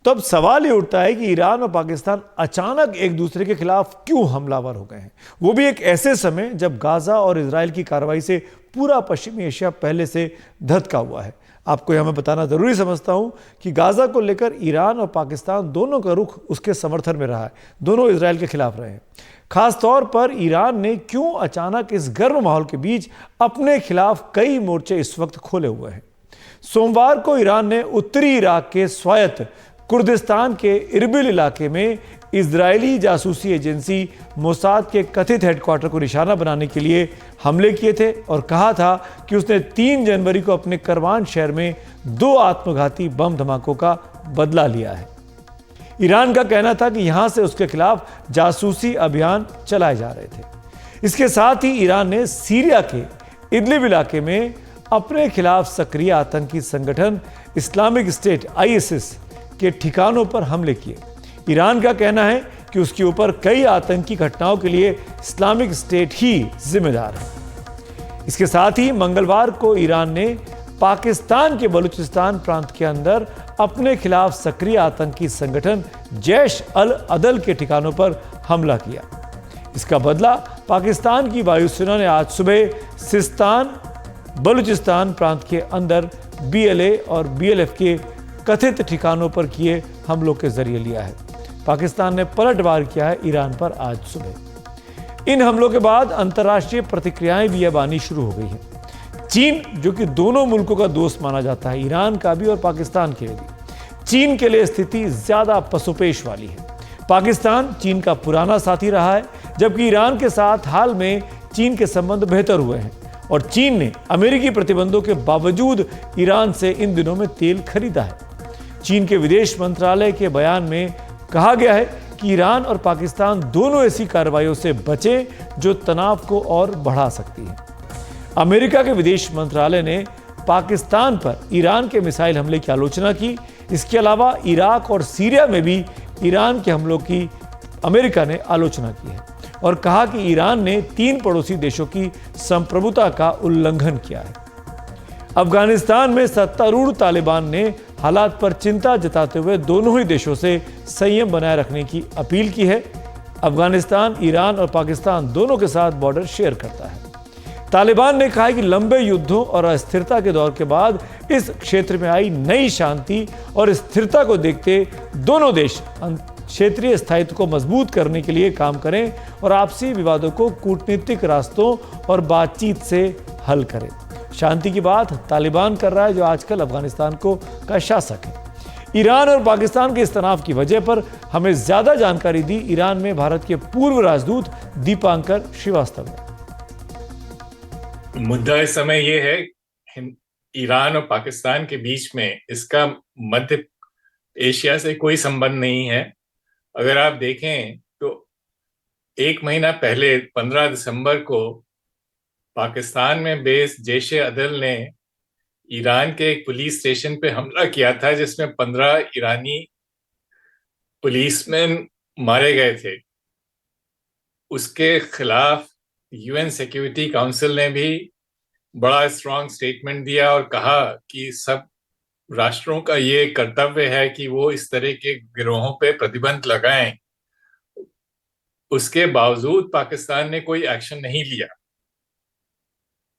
तो अब सवाल ये उठता है कि ईरान और पाकिस्तान अचानक एक दूसरे के खिलाफ क्यों हमलावर हो गए हैं, वो भी एक ऐसे समय जब गाजा और इजराइल की कार्रवाई से पूरा पश्चिमी एशिया पहले से धधका हुआ है। आपको यह मैं बताना जरूरी समझता हूं कि गाजा को लेकर ईरान और पाकिस्तान दोनों का रुख उसके समर्थन में रहा है, दोनों इजराइल के खिलाफ रहे हैं। खासतौर पर ईरान ने क्यों अचानक इस गर्म माहौल के बीच अपने खिलाफ कई मोर्चे इस वक्त खोले हुए हैं। सोमवार को ईरान ने उत्तरी इराक के स्वायत्त कुर्दिस्तान के इरबिल इलाके में इजरायली जासूसी एजेंसी मोसाद के कथित हेडक्वार्टर को निशाना बनाने के लिए हमले किए थे और कहा था कि उसने 3 जनवरी को अपने करवान शहर में 2 आत्मघाती बम धमाकों का बदला लिया है। ईरान का कहना था कि यहां से उसके खिलाफ जासूसी अभियान चलाए जा रहे थे। इसके साथ ही ईरान ने सीरिया के इदलिब इलाके में अपने खिलाफ सक्रिय आतंकी संगठन इस्लामिक स्टेट ISIS के ठिकानों पर हमले किए। ईरान का कहना है कि उसके ऊपर कई आतंकी घटनाओं के लिए इस्लामिक स्टेट ही जिम्मेदार है। इसके साथ ही मंगलवार को ईरान ने पाकिस्तान के बलूचिस्तान प्रांत के अंदर अपने खिलाफ सक्रिय आतंकी संगठन जैश अल अदल के ठिकानों पर हमला किया। इसका बदला पाकिस्तान की वायुसेना ने आज सुबह सिस्तान बलूचिस्तान प्रांत के अंदर BLA और BLF के कथित ठिकानों पर किए हमलों के जरिए लिया है। पाकिस्तान ने पलटवार किया है ईरान पर आज सुबह। इन हमलों के बाद अंतर्राष्ट्रीय प्रतिक्रियाएं भी अब आनी शुरू हो गई हैं। चीन, जो कि दोनों मुल्कों का दोस्त माना जाता है, ईरान का भी और पाकिस्तान के लिए भी, चीन के लिए स्थिति ज्यादा पसोपेश वाली है। पाकिस्तान चीन का पुराना साथी रहा है, जबकि ईरान के साथ हाल में चीन के संबंध बेहतर हुए हैं और चीन ने अमेरिकी प्रतिबंधों के बावजूद ईरान से इन दिनों में तेल खरीदा है। चीन के विदेश मंत्रालय के बयान में कहा गया है कि ईरान और पाकिस्तान दोनों ऐसी कार्रवाइयों से बचें जो तनाव को और बढ़ा सकती है। अमेरिका के विदेश मंत्रालय ने पाकिस्तान पर ईरान के मिसाइल हमले की आलोचना की। इसके अलावा इराक और सीरिया में भी ईरान के हमलों की अमेरिका ने आलोचना की है और कहा कि ईरान ने 3 पड़ोसी देशों की संप्रभुता का उल्लंघन किया है। अफगानिस्तान में सत्तारूढ़ तालिबान ने हालात पर चिंता जताते हुए दोनों ही देशों से संयम बनाए रखने की अपील की है। अफगानिस्तान ईरान और पाकिस्तान दोनों के साथ बॉर्डर शेयर करता है। तालिबान ने कहा है कि लंबे युद्धों और अस्थिरता के दौर के बाद इस क्षेत्र में आई नई शांति और स्थिरता को देखते दोनों देश क्षेत्रीय स्थायित्व को मजबूत करने के लिए काम करें और आपसी विवादों को कूटनीतिक रास्तों और बातचीत से हल करें। शांति की बात तालिबान कर रहा है, जो आजकल अफगानिस्तान का शासक है। ईरान और पाकिस्तान के इस तनाव की वजह पर हमें ज्यादा जानकारी दी ईरान में भारत के पूर्व राजदूत दीपांकर श्रीवास्तव ने। मुद्दा इस समय ये है, ईरान और पाकिस्तान के बीच में इसका मध्य एशिया से कोई संबंध नहीं है। अगर आप देखें तो 1 महीना पहले 15 दिसंबर को पाकिस्तान में बेस जैश अदल ने ईरान के एक पुलिस स्टेशन पे हमला किया था, जिसमें 15 ईरानी पुलिसमैन मारे गए थे। उसके खिलाफ UN सिक्योरिटी काउंसिल ने भी बड़ा स्ट्रांग स्टेटमेंट दिया और कहा कि सब राष्ट्रों का ये कर्तव्य है कि वो इस तरह के गिरोहों पे प्रतिबंध लगाएं। उसके बावजूद पाकिस्तान ने कोई एक्शन नहीं लिया।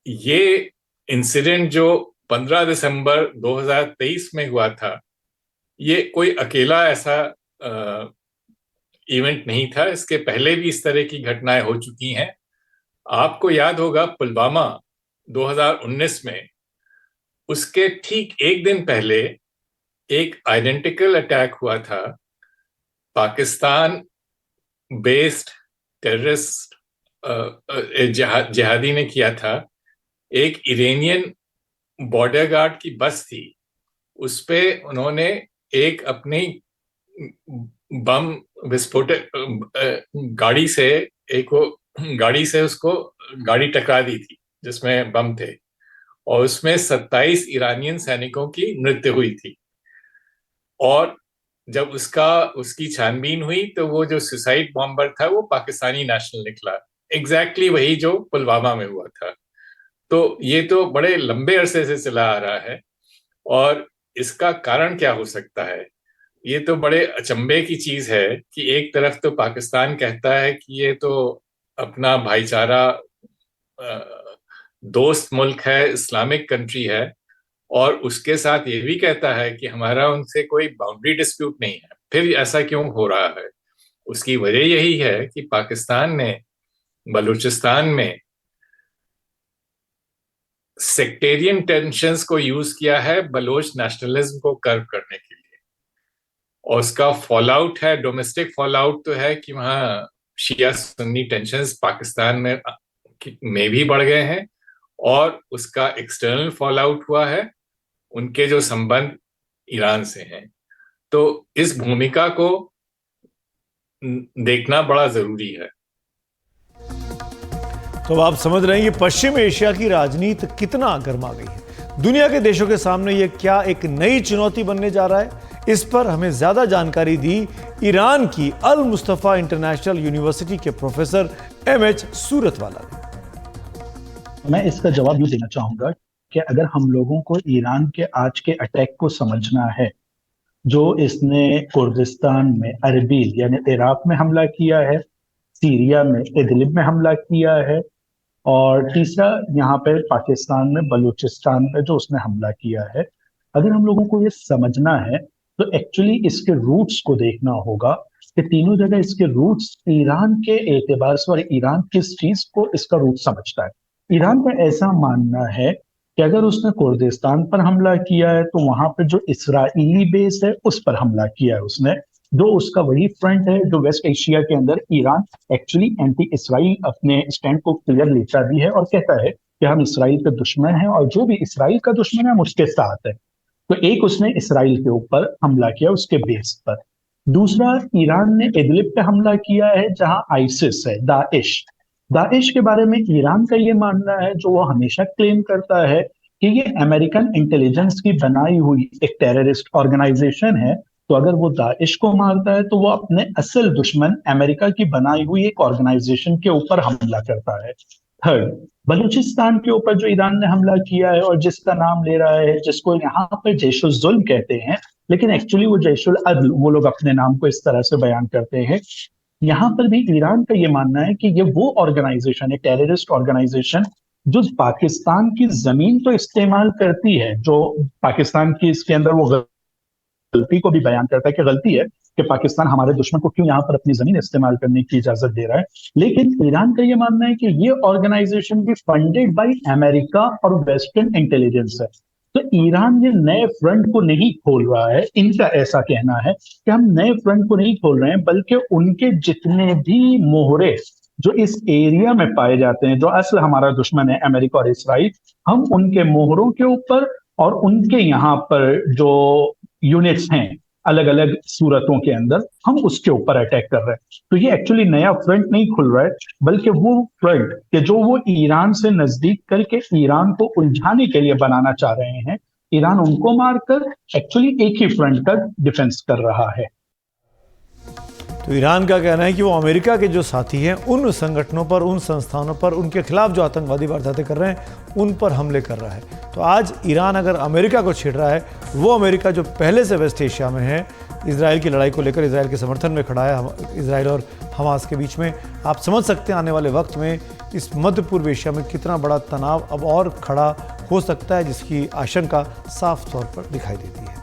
ये इंसिडेंट जो 15 दिसंबर 2023 में हुआ था, ये कोई अकेला ऐसा इवेंट नहीं था। इसके पहले भी इस तरह की घटनाएं हो चुकी हैं। आपको याद होगा पुलवामा 2019 में, उसके ठीक 1 दिन पहले एक आइडेंटिकल अटैक हुआ था। पाकिस्तान बेस्ड टेररिस्ट जिहादी ने किया था। एक इरानियन बॉर्डर गार्ड की बस थी, उस पे उन्होंने एक अपनी बम विस्फोटक गाड़ी से उसको गाड़ी टकरा दी थी जिसमें बम थे, और उसमें 27 ईरानियन सैनिकों की मृत्यु हुई थी। और जब उसकी छानबीन हुई तो वो जो सुसाइड बॉम्बर था वो पाकिस्तानी नेशनल निकला, एग्जैक्टली वही जो पुलवामा में हुआ था। तो ये तो बड़े लंबे अरसे से चला आ रहा है। और इसका कारण क्या हो सकता है? ये तो बड़े अचंभे की चीज है कि एक तरफ तो पाकिस्तान कहता है कि ये तो अपना भाईचारा दोस्त मुल्क है, इस्लामिक कंट्री है, और उसके साथ ये भी कहता है कि हमारा उनसे कोई बाउंड्री डिस्प्यूट नहीं है। फिर ऐसा क्यों हो रहा है? उसकी वजह यही है कि पाकिस्तान ने बलूचिस्तान में सेक्टेरियन टेंशंस को यूज किया है बलोच नेशनलिज्म को कर्व करने के लिए, और उसका फॉल आउट है, डोमेस्टिक फॉल आउट तो है कि वहां शिया सुन्नी टेंशंस पाकिस्तान में भी बढ़ गए हैं, और उसका एक्सटर्नल फॉल आउट हुआ है उनके जो संबंध ईरान से हैं। तो इस भूमिका को देखना बड़ा जरूरी है। तो आप समझ रहे हैं कि पश्चिम एशिया की राजनीति कितना गर्मा गई है। दुनिया के देशों के सामने ये क्या एक नई चुनौती बनने जा रहा है, इस पर हमें ज्यादा जानकारी दी ईरान की अल मुस्तफा इंटरनेशनल यूनिवर्सिटी के प्रोफेसर एमएच सूरतवाला ने। मैं इसका जवाब यूं देना चाहूंगा कि अगर हम लोगों को ईरान के आज के अटैक को समझना है, जो इसने कुर्दिस्तान में अरबिल यानी इराक में हमला किया है, सीरिया में इदलिब में हमला किया है, और तीसरा यहाँ पे पाकिस्तान में बलूचिस्तान पे जो उसने हमला किया है, अगर हम लोगों को ये समझना है तो एक्चुअली इसके रूट्स को देखना होगा कि तीनों जगह इसके रूट्स ईरान के एतबार से, और ईरान किस चीज को इसका रूट समझता है। ईरान का ऐसा मानना है कि अगर उसने कुर्दिस्तान पर हमला किया है तो वहां पर जो इसराइली बेस है उस पर हमला किया है उसने, जो उसका वही फ्रंट है जो वेस्ट एशिया के अंदर ईरान एक्चुअली एंटी इसराइल अपने स्टैंड को क्लियर लेता भी है और कहता है कि हम इसराइल के दुश्मन हैं और जो भी इसराइल का दुश्मन है हम उसके साथ है। तो एक उसने इसराइल के ऊपर हमला किया उसके बेस पर। दूसरा, ईरान ने इदलिब पे हमला किया है जहां आइसिस है, दाइश। दाइश के बारे में ईरान का ये मानना है, जो वो हमेशा क्लेम करता है, कि ये अमेरिकन इंटेलिजेंस की बनाई हुई एक टेररिस्ट ऑर्गेनाइजेशन है। तो अगर वो दाइश को मारता है तो वो अपने असल दुश्मन अमेरिका की बनाई हुई एक ऑर्गेनाइजेशन के ऊपर हमला करता है। थर्ड, बलूचिस्तान के ऊपर जो ईरान ने हमला किया है और जिसका नाम ले रहा है, जिसको यहाँ पर जैशुल जुल्म कहते हैं, लेकिन एक्चुअली वो जैशुल अदल, वो लोग अपने नाम को इस तरह से बयान करते हैं। यहाँ पर भी ईरान का ये मानना है कि ये वो ऑर्गेनाइजेशन है, टेररिस्ट ऑर्गेनाइजेशन, जो पाकिस्तान की जमीन तो इस्तेमाल करती है, जो पाकिस्तान की इसके अंदर वो गलती को भी बयान करता है कि गलती है कि पाकिस्तान हमारे दुश्मन को क्यों यहाँ पर अपनी जमीन इस्तेमाल करने की इजाजत दे रहा है। लेकिन ईरान का ये मानना है कि ये ऑर्गेनाइजेशन भी फंडेड बाय अमेरिका और वेस्टर्न इंटेलिजेंस है। तो ईरान ये नए फ्रंट को नहीं खोल रहा है, इनका ऐसा कहना है कि हम नए फ्रंट को नहीं खोल रहे हैं, बल्कि उनके जितने भी मोहरे जो इस एरिया में पाए जाते हैं, जो असल हमारा दुश्मन है अमेरिका और इसराइल, हम उनके मोहरों के ऊपर और उनके यहाँ पर जो यूनिट्स हैं अलग अलग सूरतों के अंदर, हम उसके ऊपर अटैक कर रहे हैं। तो ये एक्चुअली नया फ्रंट नहीं खुल रहा है, बल्कि वो फ्रंट कि जो वो ईरान से नजदीक करके ईरान को उलझाने के लिए बनाना चाह रहे हैं। ईरान उनको मारकर एक्चुअली एक ही फ्रंट का डिफेंस कर रहा है। तो ईरान का कहना है कि वो अमेरिका के जो साथी हैं उन संगठनों पर, उन संस्थानों पर, उनके खिलाफ जो आतंकवादी वारदातें कर रहे हैं उन पर हमले कर रहा है। तो आज ईरान अगर अमेरिका को छेड़ रहा है, वो अमेरिका जो पहले से वेस्ट एशिया में है, इजराइल की लड़ाई को लेकर इजराइल के समर्थन में खड़ा है, इजराइल और हमास के बीच में, आप समझ सकते हैं आने वाले वक्त में इस मध्य पूर्व एशिया में कितना बड़ा तनाव अब और खड़ा हो सकता है, जिसकी आशंका साफ तौर पर दिखाई देती है।